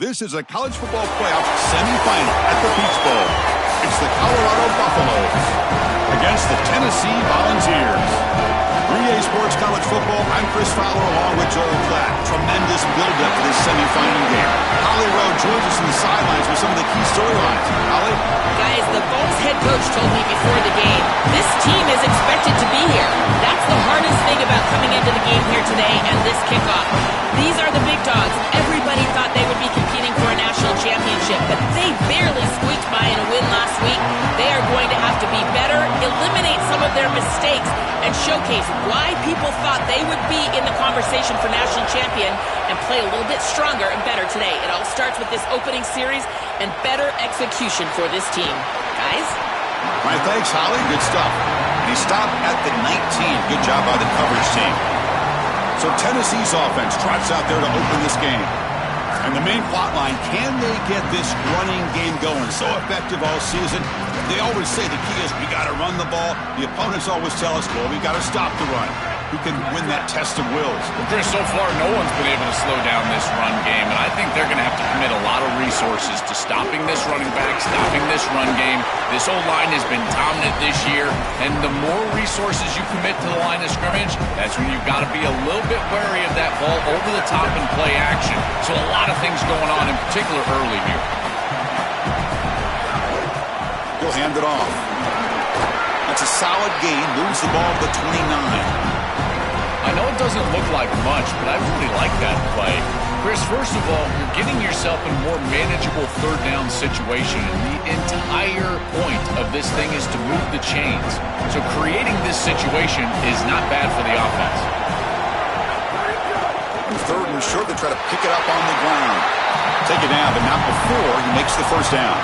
This is a college football playoff semifinal at the Peach Bowl. It's the Colorado Buffaloes against the Tennessee Volunteers. 3A Sports College Football, I'm Chris Fowler along with Joel Klatt. Tremendous build-up to this semifinal game. Holly Rowe joins us from the sidelines with some of the key storylines. Holly? Guys, the Vols head coach told me before the game, this team is expected to be here. That's the hardest thing about coming into the game here today and this kickoff. These are the big dogs. Everybody thought they would be competing for a national championship, but they barely squeaked by in a win last week. They are going to have to be better, eliminate some of their mistakes, and showcase why people thought they would be in the conversation for national champion and play a little bit stronger and better today. It all starts with this opening series and better execution for this team. Guys? All right, thanks, Holly. Good stuff. He stopped at the 19. Good job by the coverage team. So Tennessee's offense trots out there to open this game. And the main plot line, can they get this running game going? So effective all season. They always say the key is we got to run the ball. The opponents always tell us, well, we got to stop the run. Who can win that test of wills? Well, Chris, so far no one's been able to slow down this run game, and I think they're going to have to commit a lot of resources to stopping this running back, stopping this run game. This O-line has been dominant this year, and the more resources you commit to the line of scrimmage, that's when you've got to be a little bit wary of that ball over the top and play action. So a lot of things going on, in particular early here. He'll hand it off. That's a solid gain, moves the ball to the 29. I know it doesn't look like much, but I really like that play. Chris, first of all, you're getting yourself in a more manageable third down situation, and the entire point of this thing is to move the chains. So creating this situation is not bad for the offense. And third and short, they try to pick it up on the ground. Take it down, but not before he makes the first down.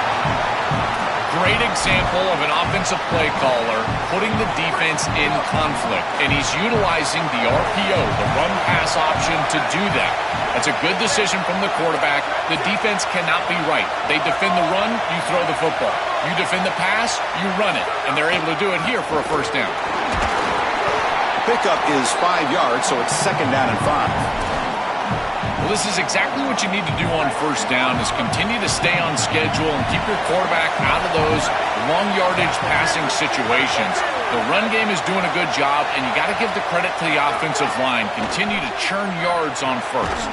Great example of an offensive play caller putting the defense in conflict, and he's utilizing the RPO, the run-pass option, to do that. That's a good decision from the quarterback. The defense cannot be right. They defend the run, you throw the football. You defend the pass, you run it, and they're able to do it here for a first down. Pickup is 5 yards, so it's second down and 5. Well, this is exactly what you need to do on first down, is continue to stay on schedule and keep your quarterback out of those long yardage passing situations. The run game is doing a good job, and you got to give the credit to the offensive line. Continue to churn yards on first.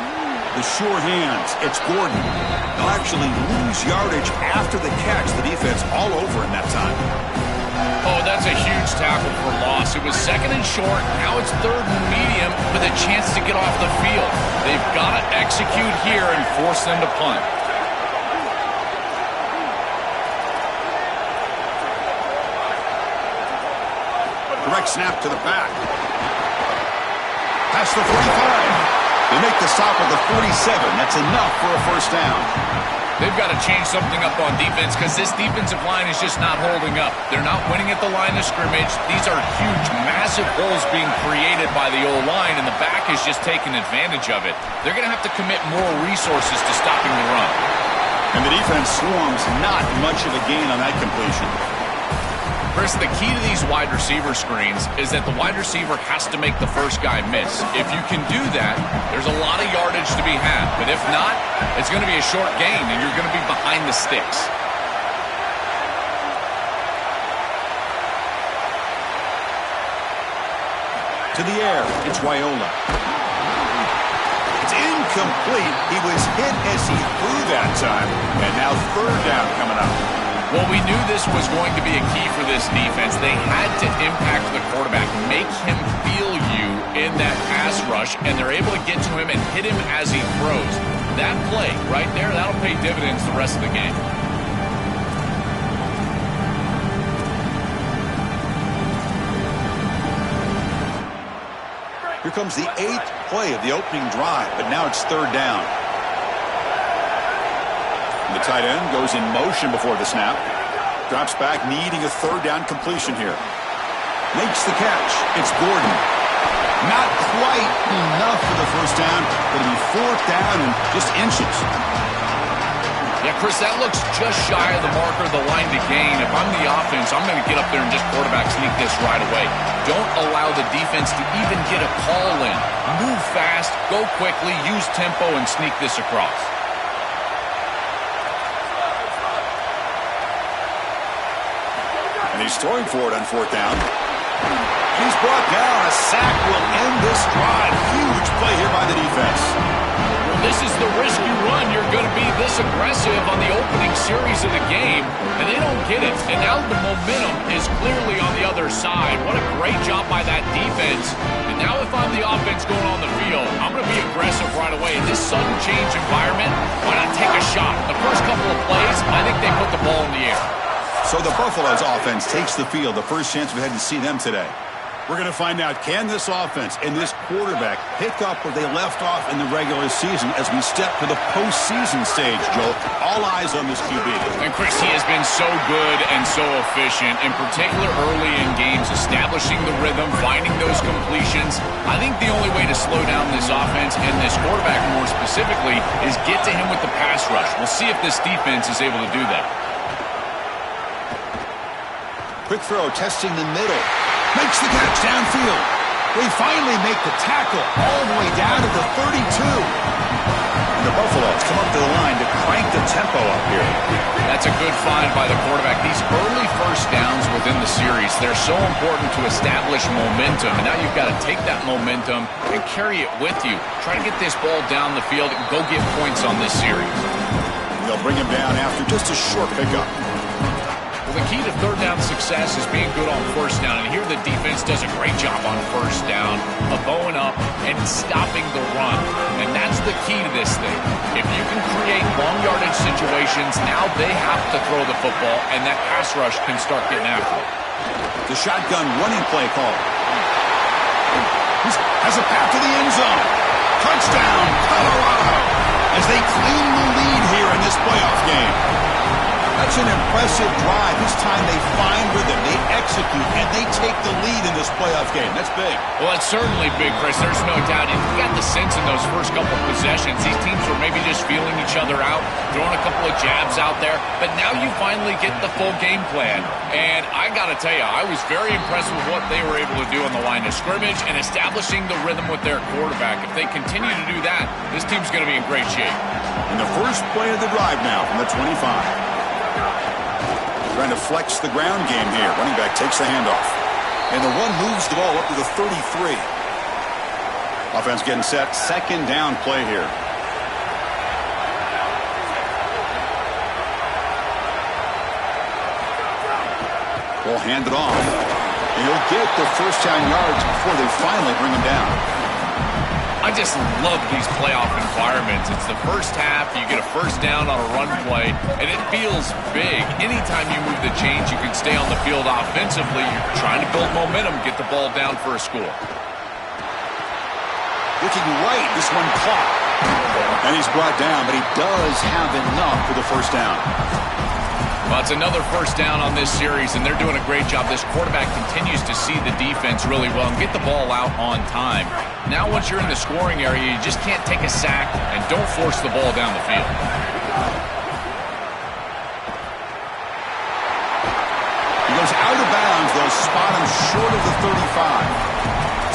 The sure hands, it's Gordon. They'll actually lose yardage after the catch. The defense all over in that time. Oh, that's a huge tackle for loss. It was second and short. Now it's third and medium with a chance to get off the field. They've got to execute here and force them to punt. Direct snap to the back. Past the 45. They make the stop at the 47. That's enough for a first down. They've got to change something up on defense because this defensive line is just not holding up. They're not winning at the line of scrimmage. These are huge, massive holes being created by the O-line, and the back is just taking advantage of it. They're going to have to commit more resources to stopping the run. And the defense swarms, not much of a gain on that completion. Chris, the key to these wide receiver screens is that the wide receiver has to make the first guy miss. If you can do that, there's a lot of yardage to be had. But if not, it's going to be a short gain, and you're going to be behind the sticks. To the air, it's Wyola. It's incomplete. He was hit as he threw that time. And now third down coming up. Well, we knew this was going to be a key for this defense. They had to impact the quarterback, make him feel you in that pass rush, and they're able to get to him and hit him as he throws. That play right there, that'll pay dividends the rest of the game. Here comes the 8th play of the opening drive, but now it's third down. The tight end goes in motion before the snap. Drops back, needing a third down completion here. Makes the catch. It's Gordon. Not quite enough for the first down, but it'll be fourth down and just inches. Yeah, Chris, that looks just shy of the marker of the line to gain. If I'm the offense, I'm going to get up there and just quarterback sneak this right away. Don't allow the defense to even get a call in. Move fast, go quickly, use tempo, and sneak this across. he's throwing for it on fourth down. He's brought down. A sack will end this drive. Huge play here by the defense. Well, this is the risk you run. You're going to be this aggressive on the opening series of the game, and they don't get it. And now the momentum is clearly on the other side. What a great job by that defense. And now if I'm the offense going on the field, I'm going to be aggressive right away. In this sudden change environment, why not take a shot? The first couple of plays, I think they put the ball in the air. So the Buffalo's offense takes the field. The first chance we've had to see them today. We're going to find out, can this offense and this quarterback pick up where they left off in the regular season as we step to the postseason stage, Joel? All eyes on this QB. And Chris, he has been so good and so efficient, in particular early in games, establishing the rhythm, finding those completions. I think the only way to slow down this offense and this quarterback more specifically is get to him with the pass rush. We'll see if this defense is able to do that. Quick throw, testing the middle. Makes the catch downfield. They finally make the tackle all the way down to the 32. And the Buffaloes come up to the line to crank the tempo up here. That's a good find by the quarterback. These early first downs within the series, they're so important to establish momentum. And now you've got to take that momentum and carry it with you. Try to get this ball down the field and go get points on this series. They'll bring him down after just a short pickup. Well, the key to third down success is being good on first down. And here the defense does a great job on first down of bowing up and stopping the run. And that's the key to this thing. If you can create long yardage situations, now they have to throw the football, and that pass rush can start getting after it. The shotgun running play call. He has a path to the end zone. Touchdown, Colorado, as they claim the lead here in this playoff game. That's an impressive drive. This time they find rhythm, they execute, and they take the lead in this playoff game. That's big. Well, that's certainly big, Chris. There's no doubt. And you got the sense in those first couple of possessions, these teams were maybe just feeling each other out, throwing a couple of jabs out there. But now you finally get the full game plan. And I got to tell you, I was very impressed with what they were able to do on the line of scrimmage and establishing the rhythm with their quarterback. If they continue to do that, this team's going to be in great shape. And the first play of the drive now from the 25. Trying to flex the ground game here. Running back takes the handoff. And the one moves the ball up to the 33. Offense getting set. Second down play here. Ball handed off. And he'll get the first 10 yards before they finally bring him down. I just love these playoff environments. It's the first half, you get a first down on a run play, and it feels big. Anytime you move the chains, you can stay on the field offensively. You're trying to build momentum, get the ball down for a score. Looking right, this one caught. And he's brought down, but he does have enough for the first down. Well, it's another first down on this series, and they're doing a great job. This quarterback continues to see the defense really well and get the ball out on time. Now, once you're in the scoring area, you just can't take a sack and don't force the ball down the field. He goes out of bounds. They'll spot him short of the 35.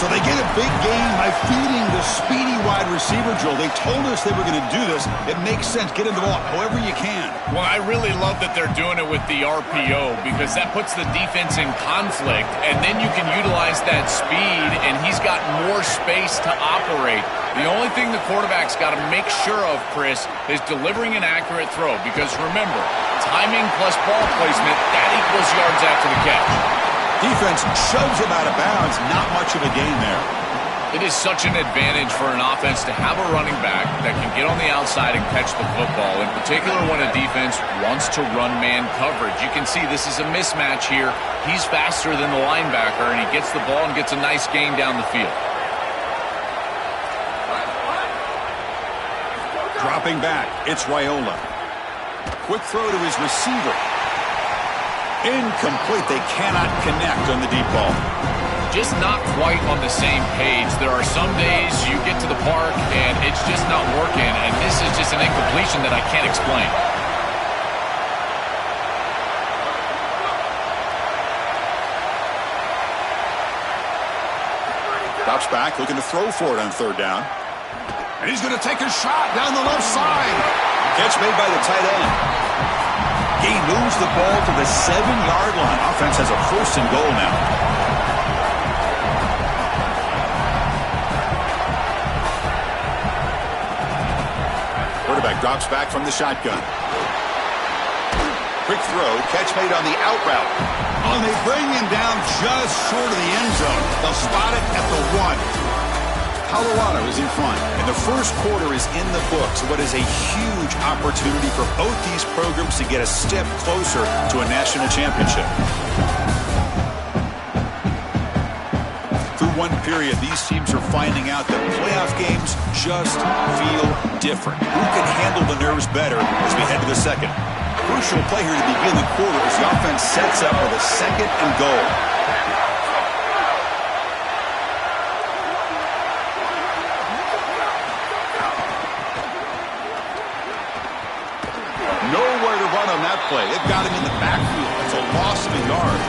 So they get a big gain by feeding the speedy wide receiver, Joel. They told us they were going to do this. It makes sense. Get him the ball however you can. Well, I really love that they're doing it with the RPO because that puts the defense in conflict, and then you can utilize that speed, and he's got more space to operate. The only thing the quarterback's got to make sure of, Chris, is delivering an accurate throw because, remember, timing plus ball placement, that equals yards after the catch. Defense shoves him out of bounds. Not much of a gain there. It is such an advantage for an offense to have a running back that can get on the outside and catch the football, in particular when a defense wants to run man coverage. You can see this is a mismatch here. He's faster than the linebacker, and he gets the ball and gets a nice gain down the field. Dropping back, it's Raiola. Quick throw to his receiver. Incomplete. They cannot connect on the deep ball. Just not quite on the same page. There are some days you get to the park and it's just not working, and this is just an incompletion that I can't explain. Drops back, looking to throw for it on third down. And he's going to take a shot down the left side. Catch made by the tight end. He moves the ball to the 7-yard line. Offense has a 1st and goal now. Quarterback drops back from the shotgun. Quick throw, catch made on the out route. Oh, and they bring him down just short of the end zone. They'll spot it at the 1. Colorado is in front, and the first quarter is in the books. What is a huge opportunity for both these programs to get a step closer to a national championship. Through one period, these teams are finding out that playoff games just feel different. Who can handle the nerves better as we head to the second? Crucial play here to begin the quarter as the offense sets up with a 2nd and goal. Nowhere to run on that play. They've got him in the backfield. It's a loss of a yard.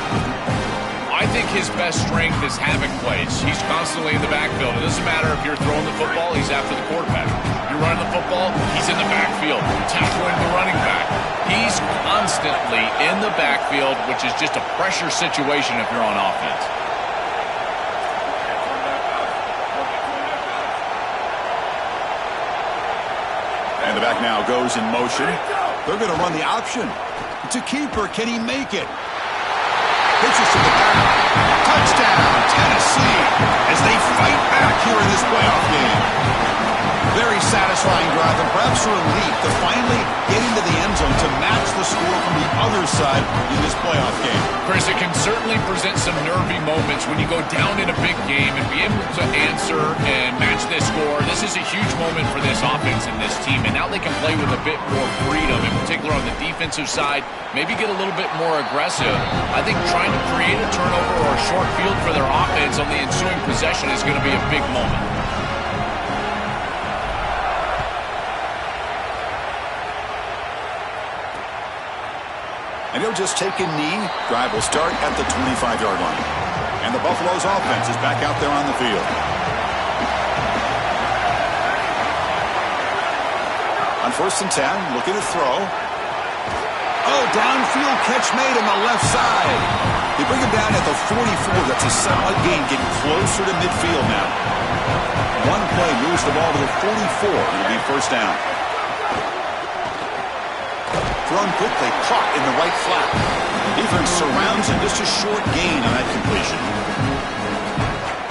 I think his best strength is havoc plays. He's constantly in the backfield. It doesn't matter if you're throwing the football, he's after the quarterback. You're running the football, he's in the backfield, tackling the running back. He's constantly in the backfield, which is just a pressure situation if you're on offense. And the back now goes in motion. They're going to run the option. It's a keeper. Can he make it? Pitches to the back. Touchdown, Tennessee, as they fight back here in this playoff game. Very satisfying drive, and perhaps a relief to finally get into the end zone to match the score from the other side in this playoff game. Chris, it can certainly present some nervy moments when you go down in a big game and be able to answer and match this score. This is a huge moment for this offense and this team, and now they can play with a bit more freedom, in particular on the defensive side, maybe get a little bit more aggressive. I think trying to create a turnover or a short field for their offense on the ensuing possession is going to be a big moment. And he'll just take a knee. Drive will start at the 25-yard line. And the Buffalo's offense is back out there on the field. On 1st and 10, looking to throw. Oh, downfield catch made on the left side. They bring him down at the 44. That's a solid gain, getting closer to midfield now. One play moves the ball to the 44. It'll be 1st down. Thrown quickly, caught in the right flat. Defense surrounds him, just a short gain on that completion.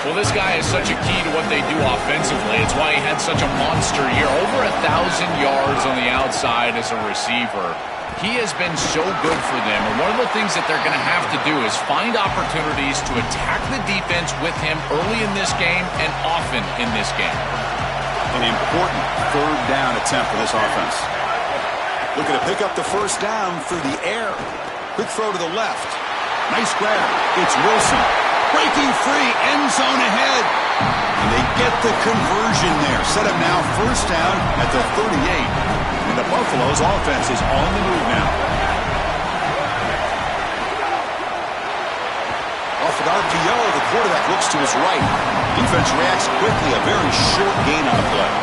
Well, this guy is such a key to what they do offensively. It's why he had such a monster year. Over 1,000 yards on the outside as a receiver. He has been so good for them. And one of the things that they're going to have to do is find opportunities to attack the defense with him early in this game and often in this game. An important 3rd down attempt for this offense. Looking to pick up the 1st down through the air. Quick throw to the left. Nice grab. It's Wilson. Breaking free. End zone ahead. And they get the conversion there. Set up now 1st down at the 38. And the Buffalo's offense is on the move now. Off an RPO, the quarterback looks to his right. Defense reacts quickly. A very short gain on the play.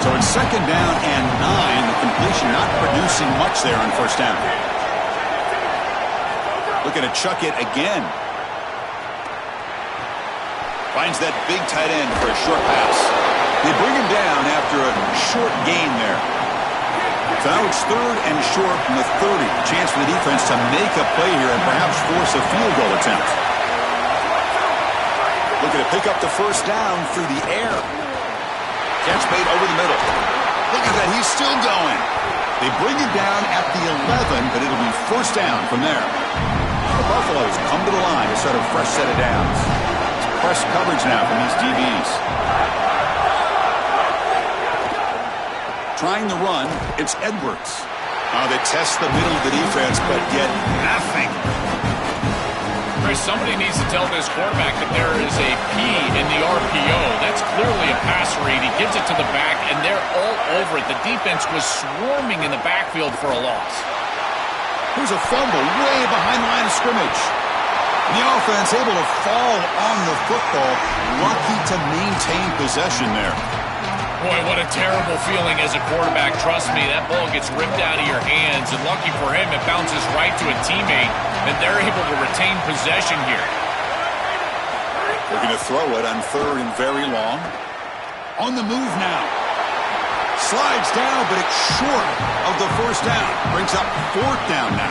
So it's 2nd down and 9. The completion not producing much there on 1st down. Looking to chuck it again. Finds that big tight end for a short pass. They bring him down after a short gain there. So now it's 3rd and short from the 30. Chance for the defense to make a play here and perhaps force a field goal attempt. Looking to pick up the 1st down through the air. Catch made over the middle. Look at that, he's still going. They bring him down at the 11, but it'll be 1st down from there. The Buffaloes come to the line to start a fresh set of downs. Fresh coverage now from these DBs. Trying the run, it's Edwards. They test the middle of the defense, but get nothing. Chris, somebody needs to tell this quarterback that there is a P in the RPO. That's clearly a pass read. He gives it to the back, and they're all over it. The defense was swarming in the backfield for a loss. Here's a fumble way behind the line of scrimmage. The offense able to fall on the football. Lucky to maintain possession there. Boy, what a terrible feeling as a quarterback. Trust me, that ball gets ripped out of your hands, and lucky for him, it bounces right to a teammate, and they're able to retain possession here. Looking to throw it on 3rd and very long. On the move now. Slides down, but it's short of the first down. Brings up 4th down now.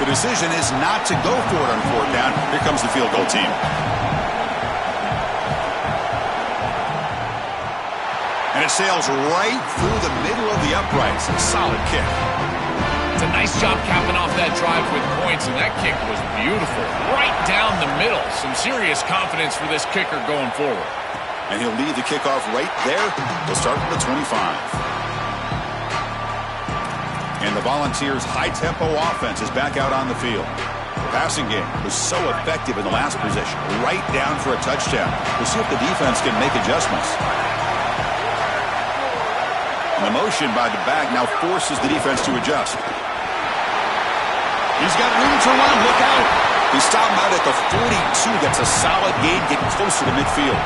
The decision is not to go for it on 4th down. Here comes the field goal team. And it sails right through the middle of the uprights. A solid kick. It's a nice job capping off that drive with points, and that kick was beautiful. Right down the middle. Some serious confidence for this kicker going forward. And he'll lead the kickoff right there. He'll start from the 25. And the Volunteers' high-tempo offense is back out on the field. The passing game was so effective in the last possession. Right down for a touchdown. We'll see if the defense can make adjustments. And the motion by the back now forces the defense to adjust. He's got room to run. Look out. He stopped out at the 42. That's a solid gain, getting closer to midfield.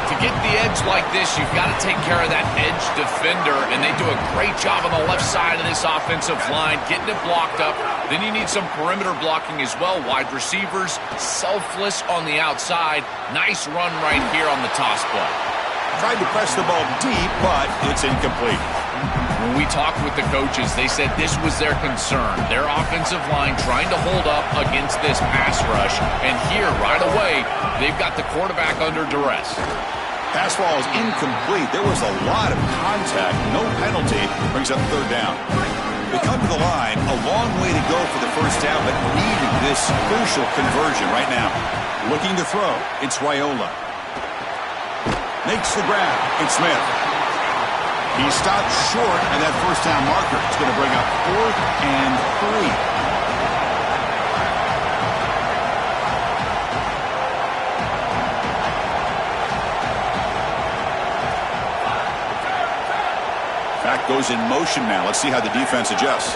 To get the edge like this, you've got to take care of that edge defender, and they do a great job on the left side of this offensive line, getting it blocked up. Then you need some perimeter blocking as well. Wide receivers, selfless on the outside. Nice run right here on the toss play. Tried to press the ball deep, but it's incomplete. When we talked with the coaches, they said this was their concern. Their offensive line trying to hold up against this pass rush. And here, right away, they've got the quarterback under duress. Pass ball is incomplete. There was a lot of contact. No penalty. Brings up 3rd down. They come to the line. A long way to go for the first down, but needing this crucial conversion right now. Looking to throw. It's Raiola. Makes the grab. It's Smith. He stopped short, and that first down marker is going to bring up 4th and 3. Back goes in motion now. Let's see how the defense adjusts.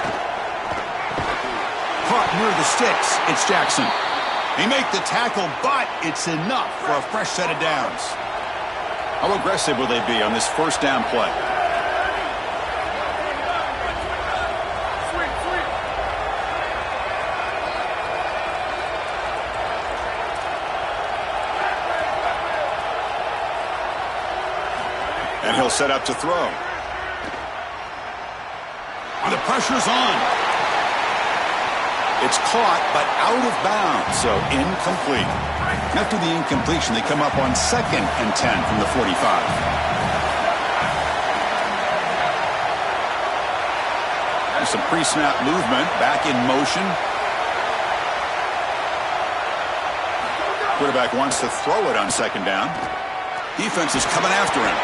Caught near the sticks. It's Jackson. He made the tackle, but it's enough for a fresh set of downs. How aggressive will they be on this first down play? And he'll set up to throw. And the pressure's on. It's caught, but out of bounds, so incomplete. After the incompletion, they come up on 2nd and 10 from the 45. There's some pre-snap movement, back in motion. Quarterback wants to throw it on 2nd down. Defense is coming after him.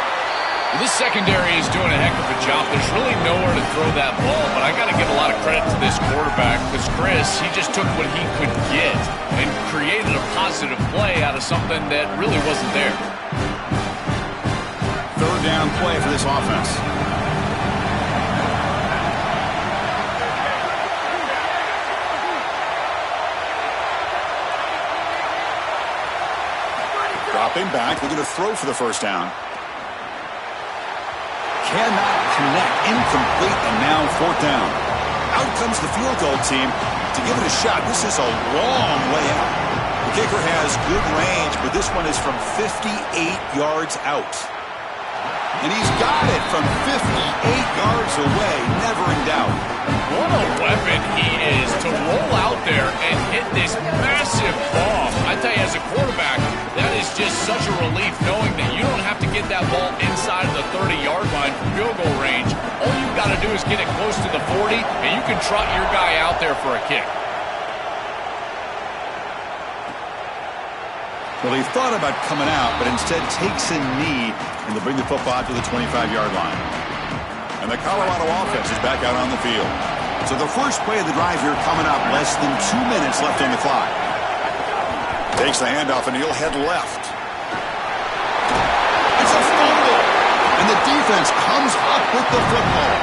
This secondary is doing a heck of a job. There's really nowhere to throw that ball, but I got to give a lot of credit to this quarterback because Chris, he just took what he could get and created a positive play out of something that really wasn't there. 3rd down play for this offense. Dropping back, looking to throw for the first down. Cannot connect. Incomplete, and now 4th down. Out comes the field goal team to give it a shot. This is a long way out. The kicker has good range, but this one is from 58 yards out. And he's got it from 58 yards away, never in doubt. What a weapon he is to roll out there and hit this massive bomb. I tell you, as a quarterback, that is just such a relief knowing that you don't have to get that ball inside of the 30-yard line for field goal range. All you've got to do is get it close to the 40, and you can trot your guy out there for a kick. Well, he thought about coming out, but instead takes a knee, and they'll bring the football to the 25-yard line. And the Colorado offense is back out on the field. So the first play of the drive here coming up, less than 2 minutes left on the clock. Takes the handoff, and he'll head left. It's a fumble, and the defense defense comes up with the football.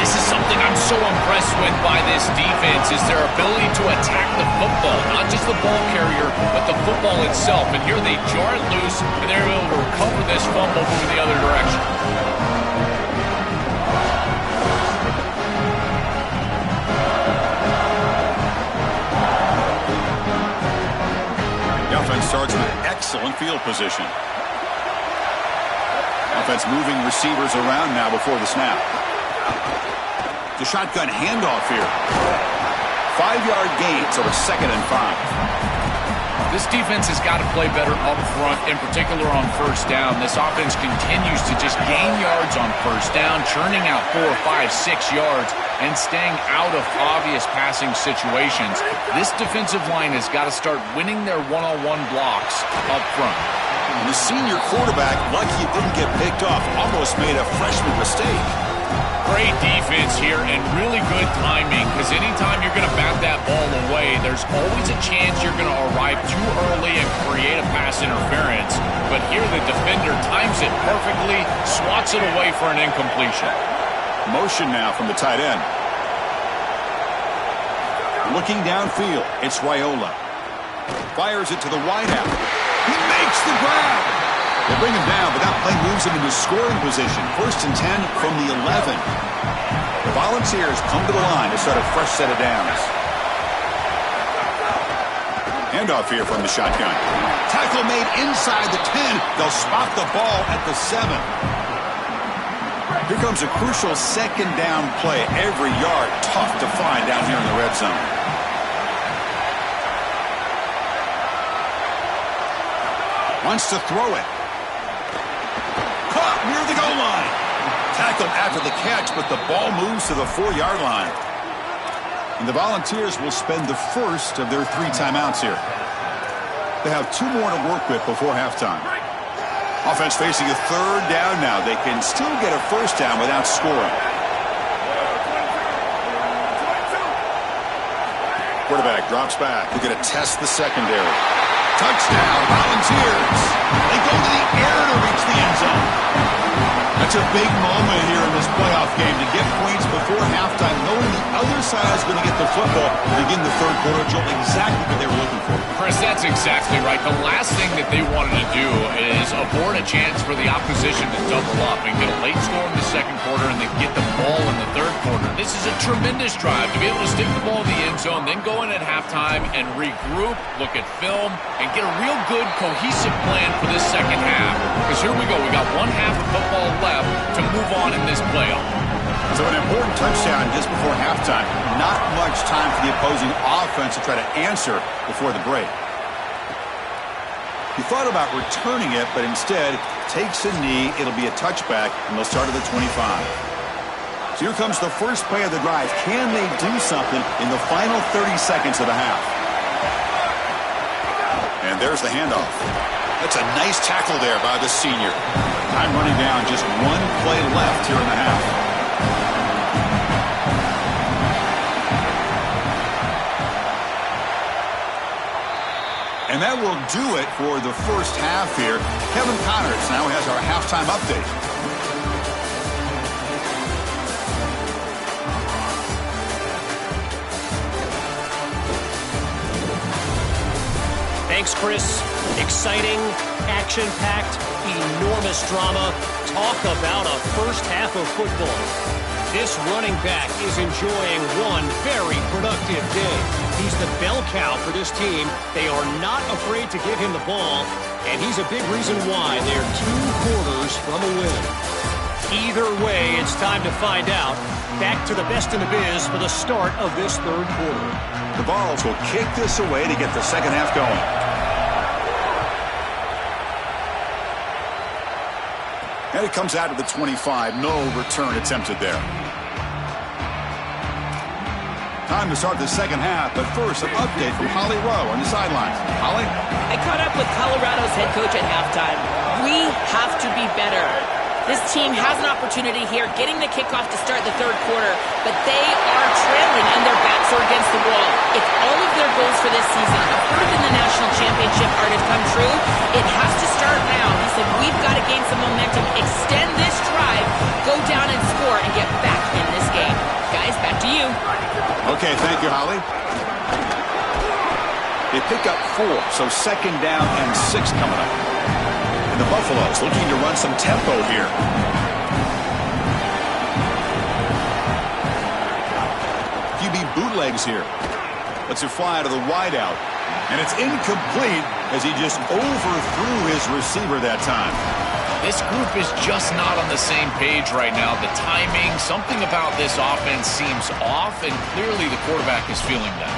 This is something I'm so impressed with by this defense is their ability to attack the football. Not just the ball carrier, but the football itself. And here they jar it loose, and they're able to recover this fumble moving the other direction. The offense starts with excellent field position. Offense moving receivers around now before the snap. The shotgun handoff here. 5-yard gain, so it's 2nd and 5. This defense has got to play better up front, in particular on first down. This offense continues to just gain yards on first down, churning out 4, 5, 6 yards, and staying out of obvious passing situations. This defensive line has got to start winning their one-on-one blocks up front. And the senior quarterback, lucky it didn't get picked off, almost made a freshman mistake. Great defense here and really good timing, because anytime you're going to bat that ball away, there's always a chance you're going to arrive too early and create a pass interference. But here the defender times it perfectly, swats it away for an incompletion. Motion now from the tight end. Looking downfield, it's Raiola. Fires it to the wideout. He makes the grab. They bring him down, but that play moves him into scoring position. 1st and 10 from the 11. The Volunteers come to the line to start a fresh set of downs. Handoff here from the shotgun. Tackle made inside the 10. They'll spot the ball at the 7. Here comes a crucial 2nd down play. Every yard tough to find down here in the red zone. Wants to throw it. Caught near the goal line. Tackled after the catch, but the ball moves to the 4-yard line. And the Volunteers will spend the first of their 3 timeouts here. They have 2 more to work with before halftime. Offense facing a 3rd down now. They can still get a 1st down without scoring. Quarterback drops back. They're going to test the secondary. Touchdown, Volunteers. They go to the air to reach the end zone. That's a big moment here in this playoff game to get points before halftime, knowing the other side is going to get the football to begin the 3rd quarter. Joel, exactly what they were looking for. Chris, that's exactly right. The last thing that they wanted to do is abort a chance for the opposition to double up and get a late score in the 2nd quarter and then get the ball in the 3rd quarter. This is a tremendous drive to be able to stick the ball in the end zone, then go in at halftime and regroup, look at film, and get a real good cohesive plan for this 2nd half. Because here we go. We got 1 half of football left to move on in this playoff. So an important touchdown just before halftime. Not much time for the opposing offense to try to answer before the break. He thought about returning it, but instead takes a knee. It'll be a touchback, and they'll start at the 25. So here comes the first play of the drive. Can they do something in the final 30 seconds of the half? And there's the handoff. That's a nice tackle there by the senior. Time running down, just 1 play left here in the half. And that will do it for the first half here. Kevin Connors now has our halftime update. Thanks, Chris. Exciting, action-packed, enormous drama. Talk about a first half of football. This running back is enjoying one very productive day. He's the bell cow for this team. They are not afraid to give him the ball, and he's a big reason why they're 2 quarters from a win. Either way, it's time to find out. Back to the best in the biz for the start of this 3rd quarter. The Vols will kick this away to get the 2nd half going. And it comes out of the 25. No return attempted there. Time to start the 2nd half, but first, an update from Holly Rowe on the sidelines. Holly? I caught up with Colorado's head coach at halftime. We have to be better. This team has an opportunity here, getting the kickoff to start the 3rd quarter, but they are trailing and their backs are against the wall. If all of their goals for this season, a berth in the national championship, are to come true, it has to start now. He said, we've got to gain some momentum, extend this drive, you, Holly. They pick up 4, so 2nd down and 6 coming up. And the Buffaloes looking to run some tempo here. QB bootlegs here. Lets it fly to the wideout. And it's incomplete as he just overthrew his receiver that time. This group is just not on the same page right now. The timing, something about this offense seems off, and clearly the quarterback is feeling that.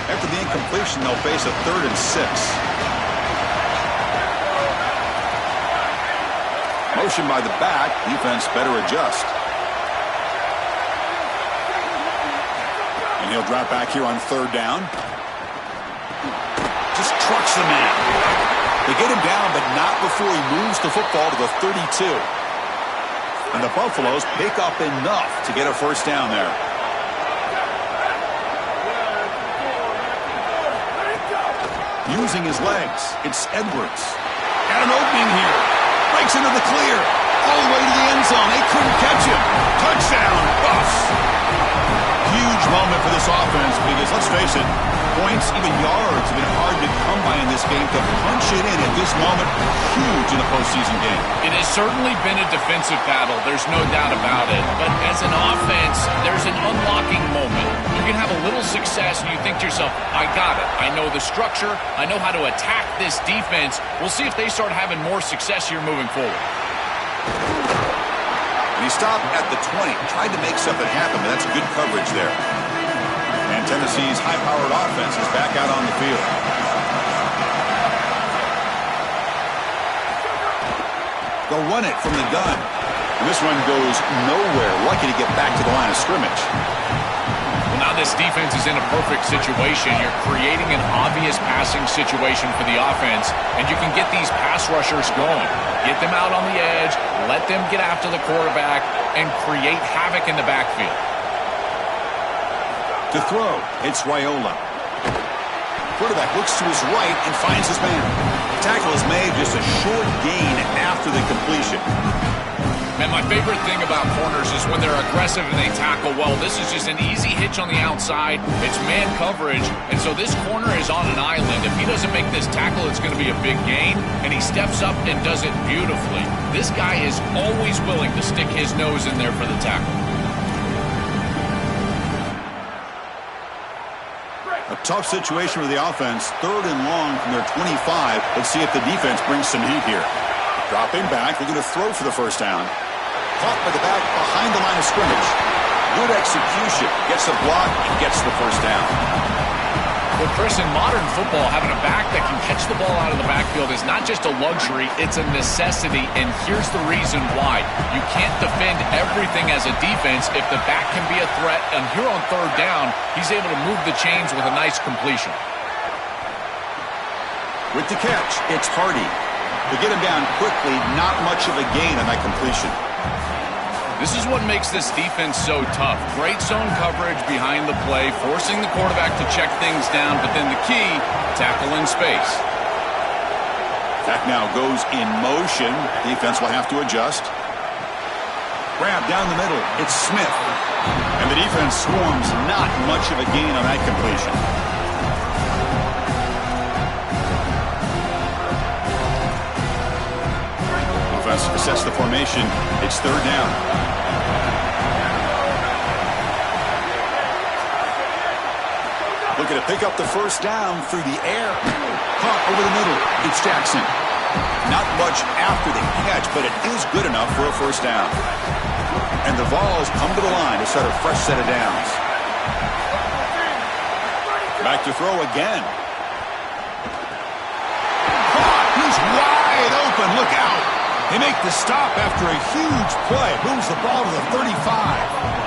After the incompletion, they'll face a 3rd and 6. Motion by the back. Defense better adjust. And he'll drop back here on 3rd down. Just trucks the man. They get him down, but not before he moves the football to the 32. And the Buffaloes pick up enough to get a 1st down there. Using his legs, it's Edwards. Got an opening here. Breaks into the clear. All the way to the end zone. They couldn't catch him. Touchdown, Buffs. Huge moment for this offense because, let's face it, points, even yards, have been hard to come by in this game. To punch it in at this moment, huge in a postseason game. It has certainly been a defensive battle. There's no doubt about it. But as an offense, there's an unlocking moment. You can have a little success and you think to yourself, I got it. I know the structure. I know how to attack this defense. We'll see if they start having more success here moving forward. And he stopped at the 20. Tried to make something happen, but that's good coverage there. And Tennessee's high-powered offense is back out on the field. They'll run it from the gun. And this one goes nowhere. Lucky to get back to the line of scrimmage. Well, now this defense is in a perfect situation. You're creating an obvious passing situation for the offense, and you can get these pass rushers going. Get them out on the edge, let them get after the quarterback, and create havoc in the backfield. To throw, it's Raiola. Quarterback looks to his right and finds his man. The tackle is made, just a short gain after the completion. And my favorite thing about corners is when they're aggressive and they tackle well. This is just an easy hitch on the outside. It's man coverage, and so this corner is on an island. If he doesn't make this tackle, it's going to be a big gain, and he steps up and does it beautifully. This guy is always willing to stick his nose in there for the tackle. A tough situation for the offense. 3rd and long from their 25. Let's see if the defense brings some heat here. Dropping back, they're going to throw for the 1st down. Caught by the back behind the line of scrimmage. Good execution. Gets a block and gets the 1st down. Well, Chris, in modern football, having a back that can catch the ball out of the backfield is not just a luxury, it's a necessity, and here's the reason why. You can't defend everything as a defense if the back can be a threat, and here on 3rd down, he's able to move the chains with a nice completion. With the catch, it's Hardy. They get him down quickly, not much of a gain on that completion. This is what makes this defense so tough. Great zone coverage behind the play, forcing the quarterback to check things down, but then the key, tackle in space. Back now goes in motion. Defense will have to adjust. Grab down the middle. It's Smith. And the defense swarms, not much of a gain on that completion. Offense assess the formation. It's 3rd down. Looking to pick up the 1st down through the air. Caught over the middle. It's Jackson. Not much after the catch, but it is good enough for a 1st down. And the Vols come to the line to start a fresh set of downs. Back to throw again. Caught. He's wide open. Look out. They make the stop after a huge play. Moves the ball to the 35.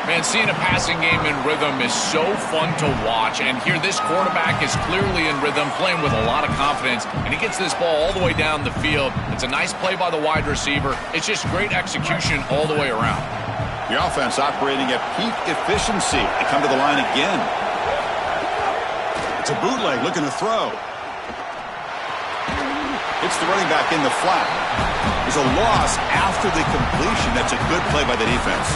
Man, seeing a passing game in rhythm is so fun to watch, and here this quarterback is clearly in rhythm, playing with a lot of confidence, and he gets this ball all the way down the field. It's a nice play by the wide receiver. It's just great execution all the way around. The offense operating at peak efficiency. They come to the line again. It's a bootleg looking to throw. It's the running back in the flat. There's a loss after the completion. That's a good play by the defense.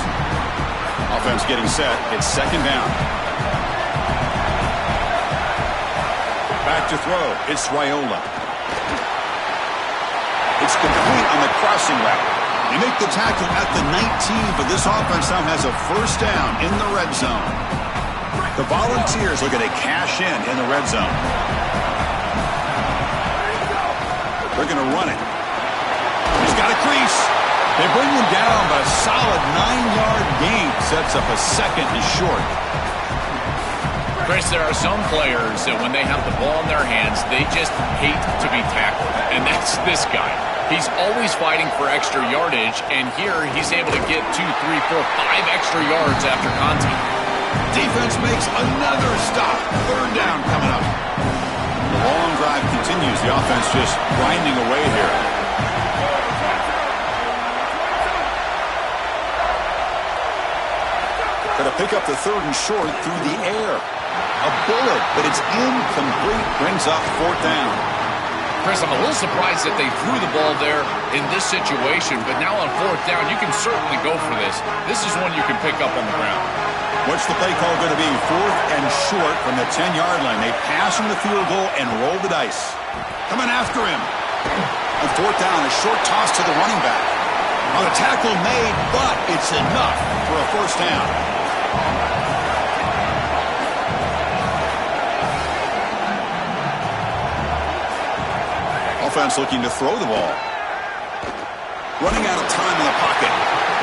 Offense getting set. It's second down. Back to throw. It's Raiola. It's complete on the crossing route. They make the tackle at the 19, but this offense now has a first down in the red zone. The Volunteers looking to cash in the red zone. They're going to run it. He's got a crease. They bring him down, but a solid 9-yard gain sets up a second and short. Chris, there are some players that when they have the ball in their hands, they just hate to be tackled. And that's this guy. He's always fighting for extra yardage, and here he's able to get 2, 3, 4, 5 extra yards after contact. Defense makes another stop. Third down coming up. The long drive continues. The offense just grinding away here. Going to pick up the third and short through the air. A bullet, but it's incomplete. Brings up fourth down. Chris, I'm a little surprised that they threw the ball there in this situation, but now on fourth down, you can certainly go for this. This is one you can pick up on the ground. What's the play call going to be? Fourth and short from the 10-yard line. They pass on the field goal and roll the dice. Coming after him. On fourth down, a short toss to the running back. On a tackle made, but it's enough for a first down. Offense looking to throw the ball. Running out of time in the pocket.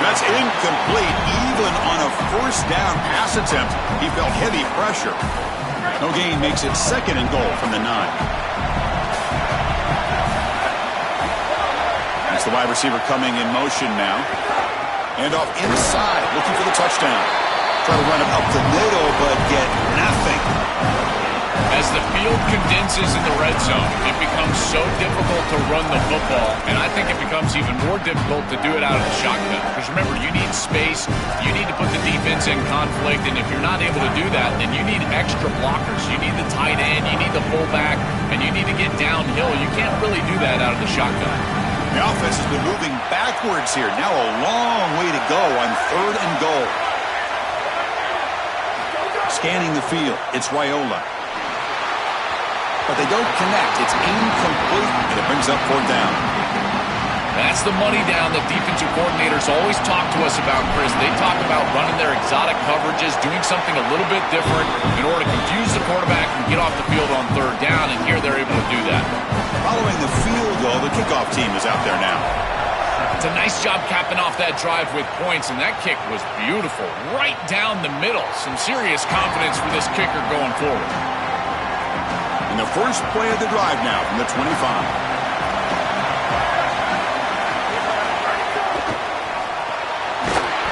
That's incomplete. Even on a first down pass attempt, he felt heavy pressure. No gain makes it second and goal from the 9. That's the wide receiver coming in motion now. And off inside, looking for the touchdown. Try to run it up the middle, but get nothing. As the field condenses in the red zone, it becomes so difficult to run the football, and I think it becomes even more difficult to do it out of the shotgun. Because remember, you need space, you need to put the defense in conflict, and if you're not able to do that, then you need extra blockers. You need the tight end, you need the fullback, and you need to get downhill. You can't really do that out of the shotgun. The offense has been moving backwards here. Now a long way to go on third and goal. Scanning the field, it's Raiola. But they don't connect. It's incomplete, and it brings up fourth down. That's the money down that defensive coordinators always talk to us about, Chris. They talk about running their exotic coverages, doing something a little bit different in order to confuse the quarterback and get off the field on third down, and here they're able to do that. Following the field goal, the kickoff team is out there now. It's a nice job capping off that drive with points, and that kick was beautiful. Right down the middle. Some serious confidence for this kicker going forward. And the first play of the drive now from the 25.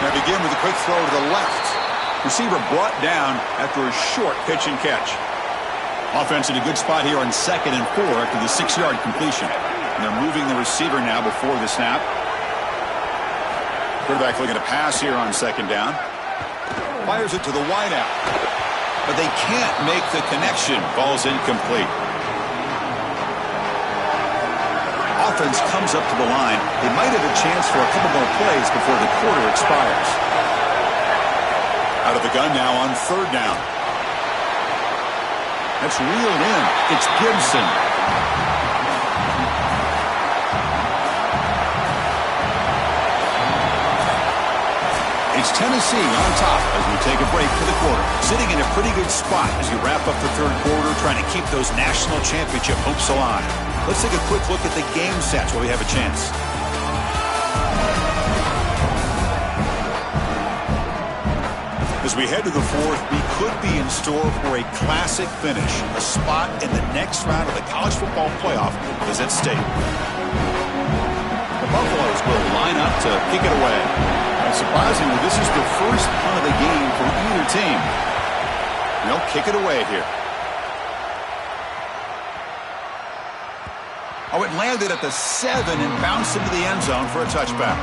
Now begin with a quick throw to the left. Receiver brought down after a short pitch and catch. Offense in a good spot here on 2nd and 4 after the 6-yard completion. And they're moving the receiver now before the snap. Quarterback looking to pass here on 2nd down. Fires it to the wideout. But they can't make the connection. Ball's incomplete. Offense comes up to the line. They might have a chance for a couple more plays before the quarter expires. Out of the gun now on 3rd down. That's reeled in. It's Gibson. It's Tennessee on top as we take a break for the quarter. Sitting in a pretty good spot as you wrap up the third quarter, trying to keep those national championship hopes alive. Let's take a quick look at the game stats while we have a chance. As we head to the fourth, we could be in store for a classic finish. A spot in the next round of the college football playoff is at stake. The Buffaloes will line up to kick it away. And surprisingly, this is the first punt of the game for either team. They'll kick it away here. Oh, it landed at the 7 and bounced into the end zone for a touchback.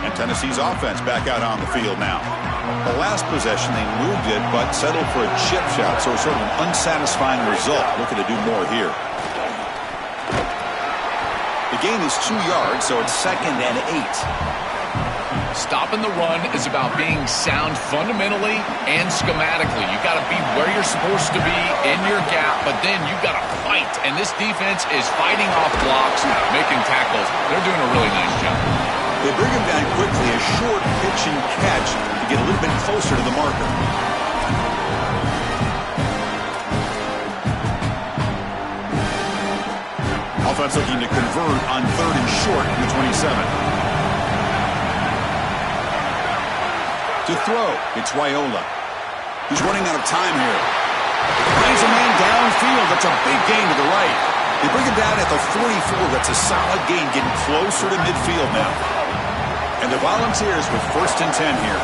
And Tennessee's offense back out on the field now. The last possession, they moved it, but settled for a chip shot, so it's sort of an unsatisfying result. Looking to do more here. The gain is 2 yards, so it's 2nd and 8. Stopping the run is about being sound fundamentally and schematically. You've got to be where you're supposed to be in your gap, but then you've got to fight. And this defense is fighting off blocks, making tackles. They're doing a really nice job. They bring him down quickly, a short pitch and catch to get a little bit closer to the marker. Offense looking to convert on 3rd and short in the 27. To throw, it's Raiola. He's running out of time here. Finds a man downfield. That's a big gain to the right. They bring him down at the 44. That's a solid gain, getting closer to midfield now. And the Volunteers with 1st and 10 here.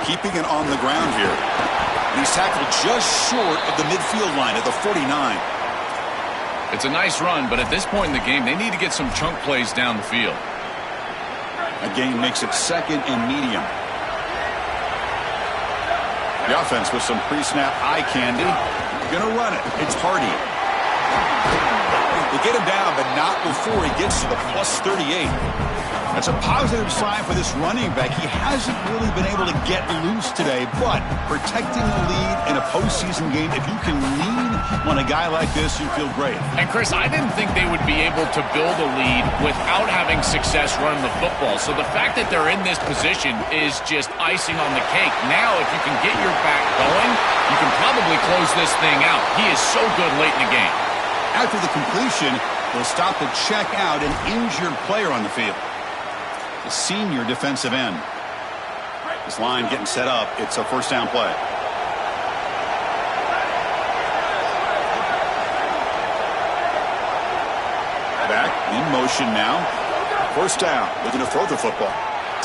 Keeping it on the ground here. And he's tackled just short of the midfield line at the 49. It's a nice run, but at this point in the game, they need to get some chunk plays down the field. A gain makes it 2nd and medium. The offense with some pre-snap eye candy. Gonna run it. It's Hardy. They get him down, but not before he gets to the plus 38. That's a positive sign for this running back. He hasn't really been able to get loose today, but protecting the lead in a postseason game, if you can lean on a guy like this, you feel great. And Chris, I didn't think they would be able to build a lead without having success running the football. So the fact that they're in this position is just icing on the cake. Now, if you can get your back going, you can probably close this thing out. He is so good late in the game. After the completion, they'll stop to check out an injured player on the field. The senior defensive end. This line getting set up. It's a 1st down play. Back in motion now. 1st down. Looking to throw the football.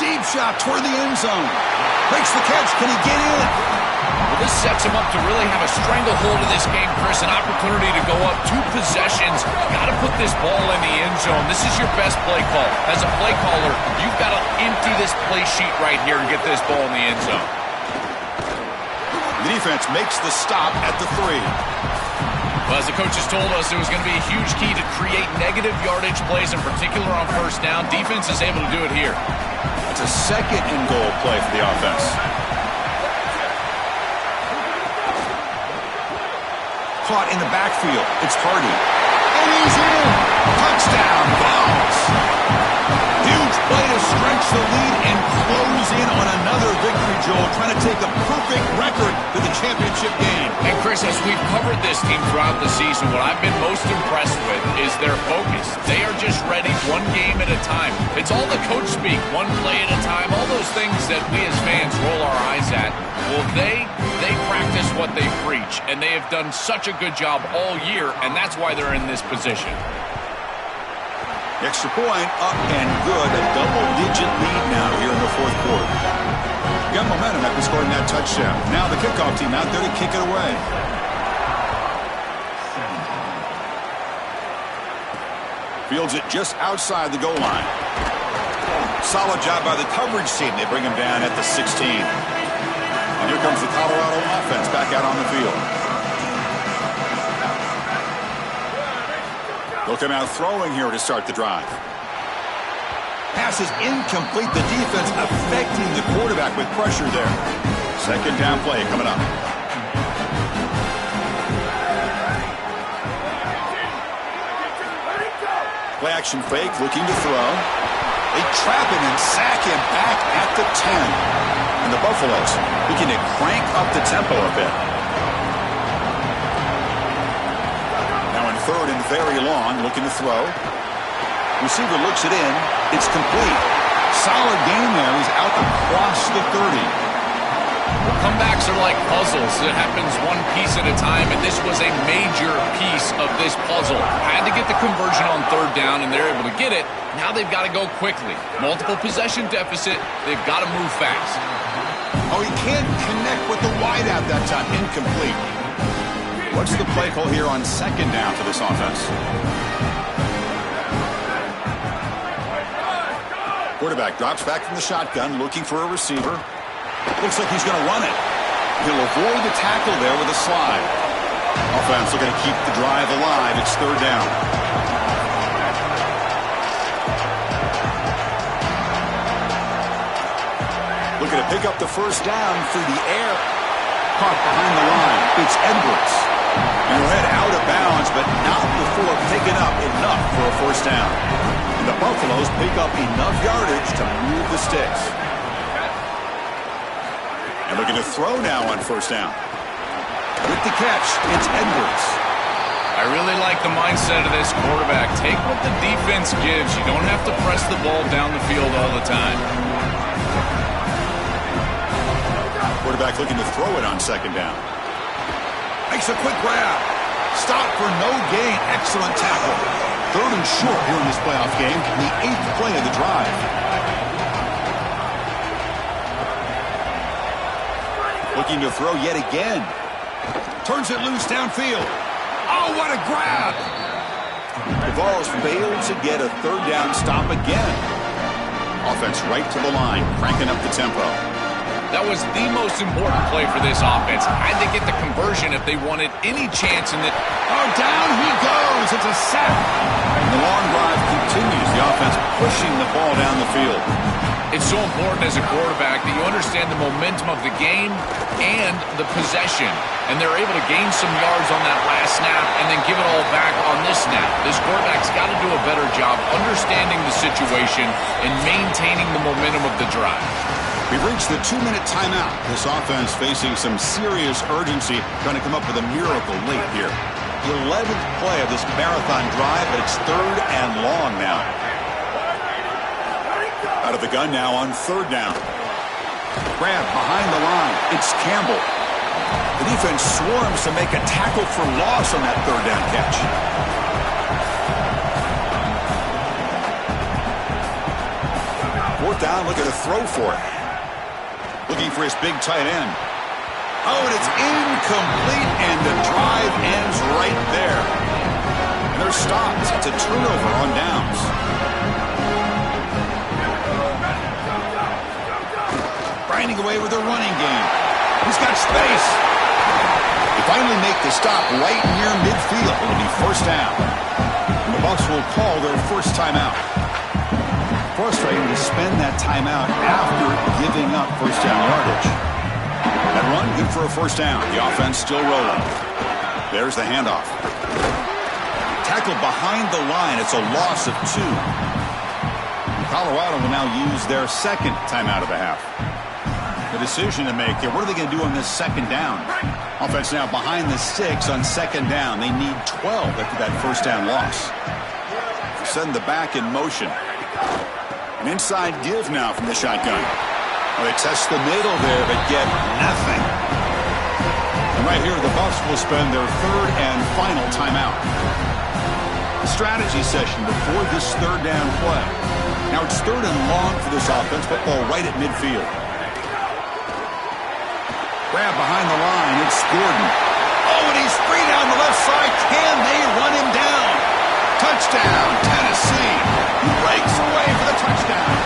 Deep shot toward the end zone. Makes the catch. Can he get in? Well, this sets him up to really have a stranglehold of this game, Chris. An opportunity to go up 2 possessions. Got to put this ball in the end zone. This is your best play call. As a play caller, you've got to empty this play sheet right here and get this ball in the end zone. The defense makes the stop at the 3. Well, as the coaches told us, it was going to be a huge key to create negative yardage plays, in particular on 1st down. Defense is able to do it here. It's a 2nd and goal play for the offense. Caught in the backfield. It's Hardy. And he's in. Touchdown, Vols. Huge play to stretch the lead and close in on another victory, Joel, trying to take a perfect record to the championship game. And Chris, as we've covered this team throughout the season, what I've been most impressed with is their focus. They are just ready one game at a time. It's all the coach speak, one play at a time, all those things that we as fans roll our eyes at. Well, they practice what they preach, and they have done such a good job all year, and that's why they're in this position. Extra point up and good. A double-digit lead now here in the 4th quarter. Got momentum after scoring that touchdown. Now the kickoff team out there to kick it away. Fields it just outside the goal line. Solid job by the coverage team. They bring him down at the 16. And here comes the Colorado offense back out on the field. They'll come out throwing here to start the drive. Pass is incomplete. The defense affecting the quarterback with pressure there. 2nd down play coming up. Play action fake, looking to throw. They trap him and sack him back at the 10. And the Buffaloes looking to crank up the tempo a bit. Now in 3rd and very long, looking to throw. Receiver looks it in. It's complete. Solid game there. He's out across the 30. Well, comebacks are like puzzles. It happens one piece at a time, and this was a major piece of this puzzle. Had to get the conversion on 3rd down, and they're able to get it. Now they've got to go quickly. Multiple possession deficit. They've got to move fast. Oh, he can't connect with the wideout that time. Incomplete. What's the play call here on 2nd down for this offense? Quarterback drops back from the shotgun, looking for a receiver. Looks like he's going to run it. He'll avoid the tackle there with a slide. Offense looking to keep the drive alive. It's third down. Looking to pick up the first down through the air. Caught behind the line. It's Edwards. And he'll head out of bounds, but not before picking up enough for a first down. And the Buffaloes pick up enough yardage to move the sticks. And looking to throw now on first down. With the catch, it's Edwards. I really like the mindset of this quarterback. Take what the defense gives. You don't have to press the ball down the field all the time. Quarterback looking to throw it on second down. Makes a quick grab. Stop for no gain. Excellent tackle. Third and short here in this playoff game. The 8th play of the drive. Looking to throw yet again. Turns it loose downfield. Oh, what a grab! The Vols failed to get a third down stop again. Offense right to the line, cranking up the tempo. That was the most important play for this offense. Had to get the conversion if they wanted any chance in the... Oh, down he goes. It's a sack. And the long drive continues. The offense pushing the ball down the field. It's so important as a quarterback that you understand the momentum of the game and the possession. And they're able to gain some yards on that last snap and then give it all back on this snap. This quarterback's got to do a better job understanding the situation and maintaining the momentum of the drive. We've reached the 2-minute timeout. This offense facing some serious urgency, trying to come up with a miracle late here. The 11th play of this marathon drive, but it's third and long now. Out of the gun now on third down. Grab behind the line. It's Campbell. The defense swarms to make a tackle for loss on that third down catch. Fourth down, looking to throw for it. Looking for his big tight end. Oh, and it's incomplete, and the drive ends right there. And they're stopped. It's a turnover on downs. Grinding away with a running game. He's got space. They finally make the stop right near midfield. It'll be first down. And the Bucs will call their first timeout. Frustrating to spend that timeout after giving up first down yardage. That run, good for a first down. The offense still rolling. There's the handoff. Tackled behind the line. It's a loss of 2. Colorado will now use their second timeout of the half. The decision to make here. What are they going to do on this second down? Offense now behind the 6 on second down. They need 12 after that first down loss. Send the back in motion. An inside give now from the shotgun. Well, they test the middle there, but get nothing. And right here, the Bucs will spend their third and final timeout. Strategy session before this third down play. Now it's third and long for this offense. Football right at midfield. Grab behind the line. It's Gordon. Oh, and he's free down the left side. Can they run him down? Touchdown, Tennessee. He breaks away for the touchdown.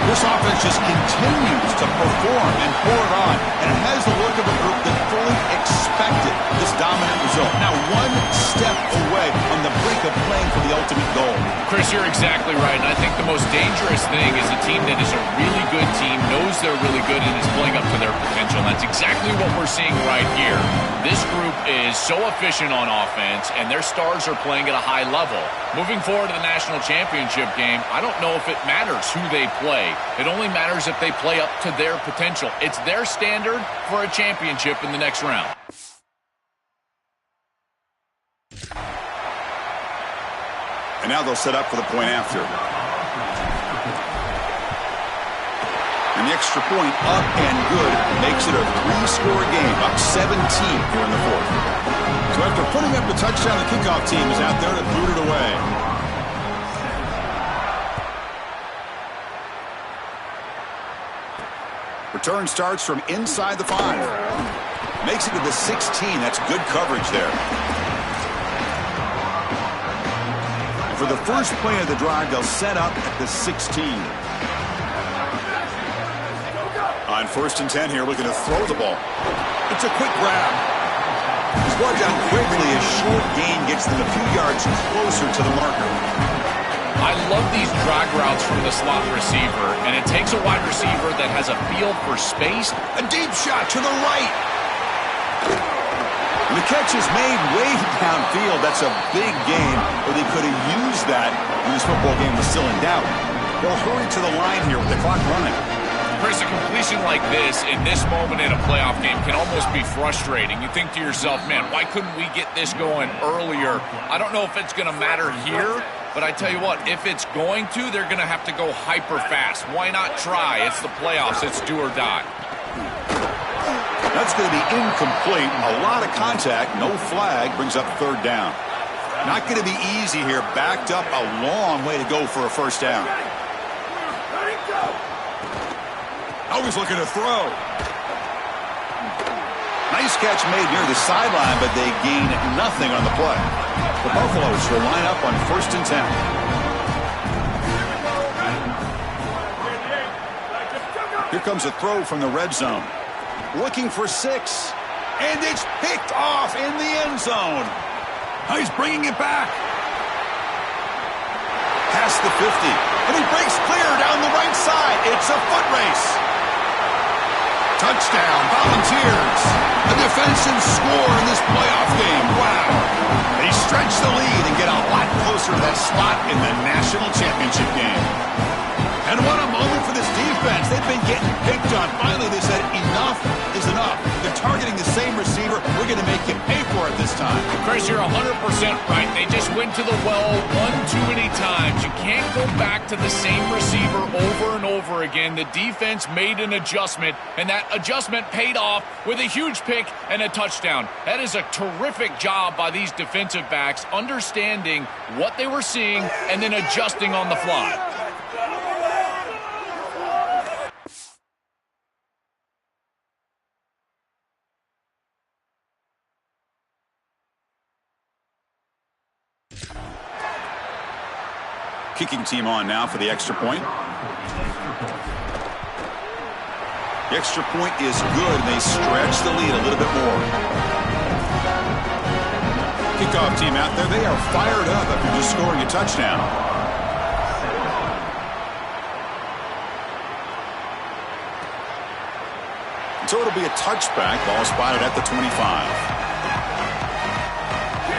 This offense just continues to perform and pour it on, and it has the look of a group that fully expected this dominant result. Now one step away on the brink of playing for the ultimate goal. Chris, you're exactly right, and I think the most dangerous thing is a team that is a really good team, knows they're really good, and is playing up to their potential. And that's exactly what we're seeing right here. This group is so efficient on offense, and their stars are playing at a high level. Moving forward to the national championship game, I don't know if it matters who they play. It only matters if they play up to their potential. It's their standard for a championship in the next round. And now they'll set up for the point after. And the extra point up and good makes it a 3-score game, up 17 here in the fourth. So after putting up the touchdown, the kickoff team is out there to boot it away. Return starts from inside the 5. Makes it to the 16. That's good coverage there. And for the first play of the drive, they'll set up at the 16. On 1st and 10 here, looking to throw the ball. It's a quick grab. He's brought down quickly. A short gain gets them a few yards closer to the marker. I love these drag routes from the slot receiver, and it takes a wide receiver that has a feel for space. A deep shot to the right. And the catch is made way downfield. That's a big gain, or they could have used that when this football game was still in doubt. They'll hurry to the line here with the clock running. Chris, a completion like this in this moment in a playoff game can almost be frustrating. You think to yourself, man, why couldn't we get this going earlier? I don't know if it's going to matter here, but I tell you what, if it's going to, they're going to have to go hyper fast. Why not try? It's the playoffs. It's do or die. That's going to be incomplete. A lot of contact. No flag. Brings up third down. Not going to be easy here. Backed up a long way to go for a first down. Always looking to throw. Nice catch made near the sideline, but they gain nothing on the play. The Buffaloes will line up on 1st and 10. Here comes a throw from the red zone. Looking for 6. And it's picked off in the end zone. Now he's bringing it back. Past the 50. And he breaks clear down the right side. It's a foot race. Touchdown, Volunteers. A defensive score in this playoff game. Wow. They stretch the lead and get a lot closer to that spot in the national championship game. And what a moment for this defense. They've been getting picked on. Finally, they said enough is enough. They're targeting the same receiver. We're going to make you pay for it this time. Chris, you're 100% right. They just went to the well one too many times. You can't go back to the same receiver over and over again. The defense made an adjustment, and that adjustment paid off with a huge pick and a touchdown. That is a terrific job by these defensive backs, understanding what they were seeing and then adjusting on the fly. Kicking team on now for the extra point. The extra point is good. They stretch the lead a little bit more. Kickoff team out there. They are fired up after just scoring a touchdown. So it'll be a touchback. Ball spotted at the 25.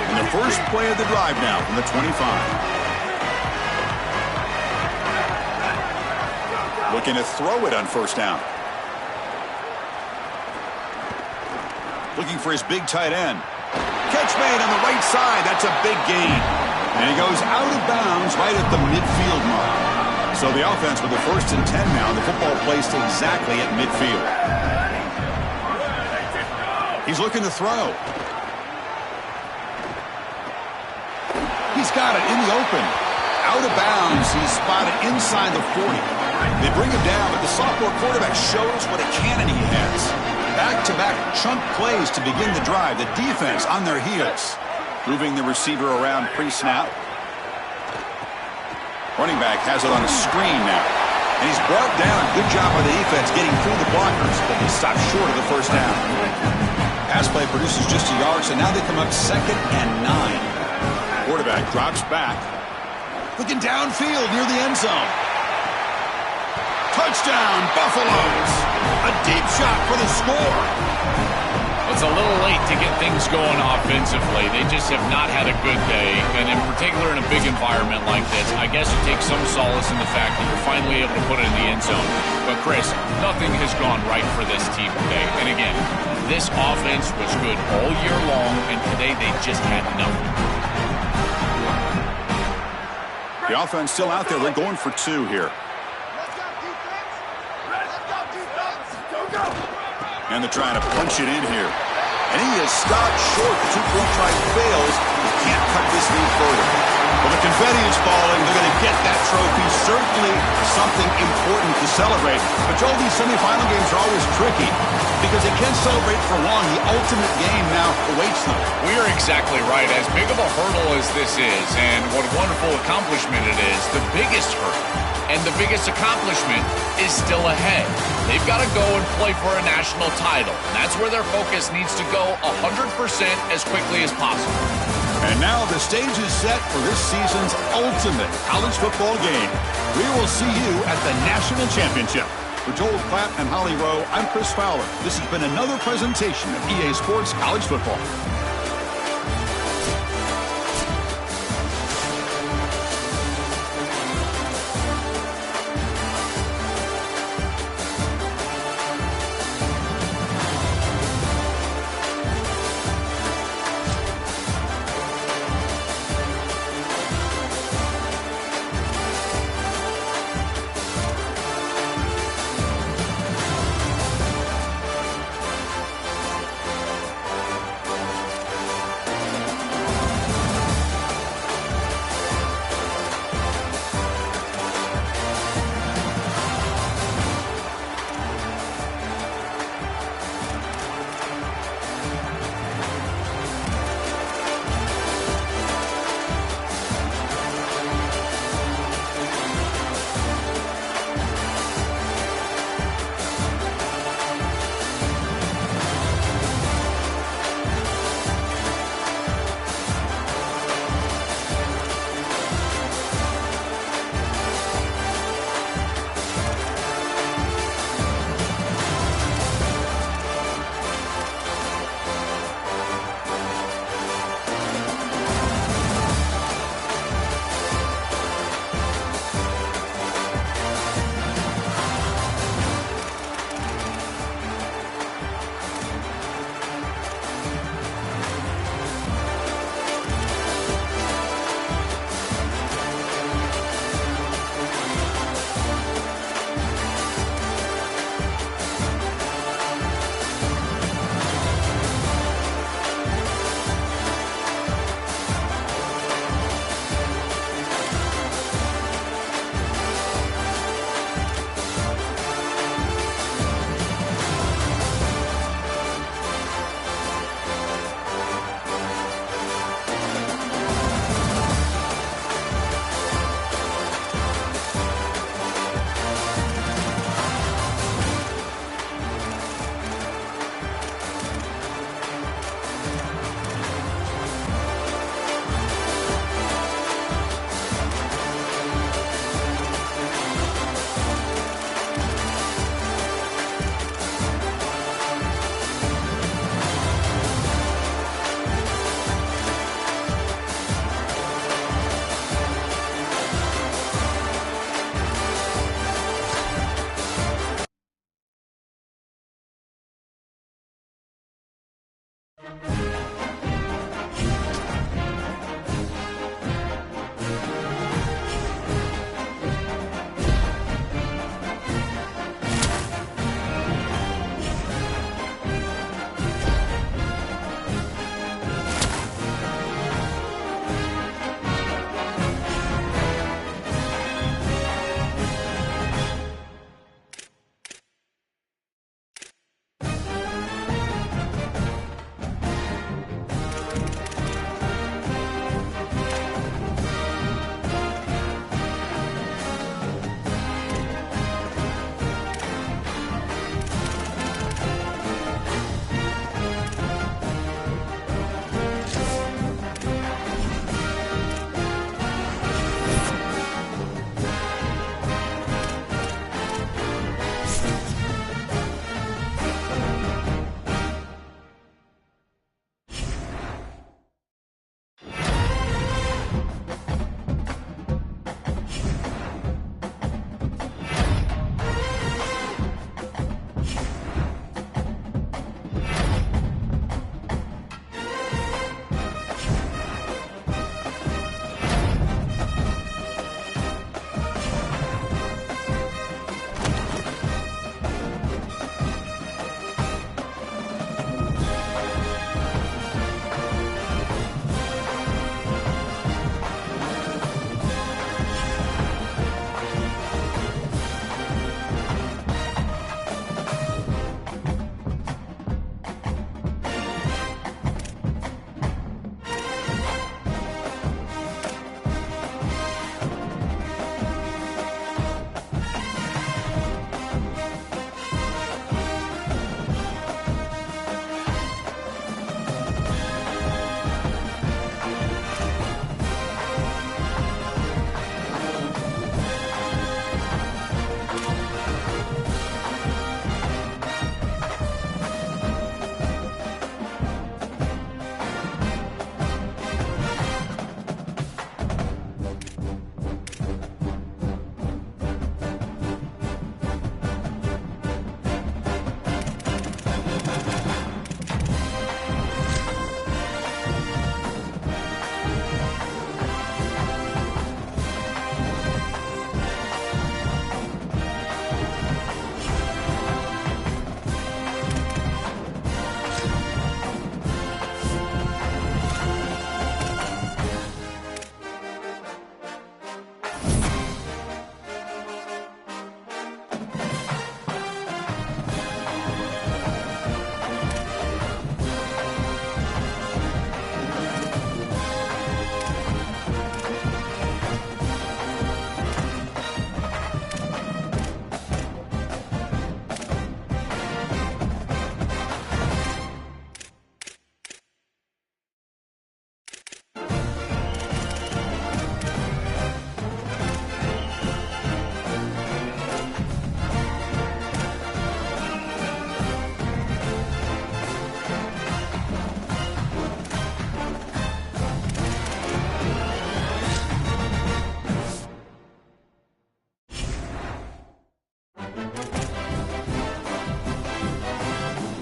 And the first play of the drive now from the 25. Looking to throw it on first down. Looking for his big tight end. Catch made on the right side. That's a big gain. And he goes out of bounds right at the midfield mark. So the offense with the 1st and 10 now. The football placed exactly at midfield. He's looking to throw. He's got it in the open. Out of bounds. He's spotted inside the 40. They bring him down, but the sophomore quarterback shows what a cannon he has. Back-to-back chunk plays to begin the drive. The defense on their heels. Moving the receiver around pre-snap. Running back has it on a screen now. And he's brought down. Good job by the defense getting through the blockers, but they stop short of the first down. Pass play produces just a yard, so now they come up 2nd and 9. Quarterback drops back. Looking downfield near the end zone. Touchdown, Buffaloes. A deep shot for the score. It's a little late to get things going offensively. They just have not had a good day, and in particular in a big environment like this, I guess you take some solace in the fact that you're finally able to put it in the end zone. But, Chris, nothing has gone right for this team today. And again, this offense was good all year long, and today they just had nothing. The offense still out there. They're going for 2 here. And they're trying to punch it in here. And he is stopped short. The 2-point try fails. He can't cut this lead further. Well, the confetti is falling. They're going to get that trophy. Certainly something important to celebrate. But Joel, these semifinal games are always tricky. because they can't celebrate for long. The ultimate game now awaits them. We are exactly right. As big of a hurdle as this is, and what a wonderful accomplishment it is, the biggest hurdle and the biggest accomplishment is still ahead. They've got to go and play for a national title. And that's where their focus needs to go 100% as quickly as possible. And now the stage is set for this season's ultimate college football game. We will see you at the National Championship. For Joel Klatt and Holly Rowe, I'm Chris Fowler. This has been another presentation of EA Sports College Football.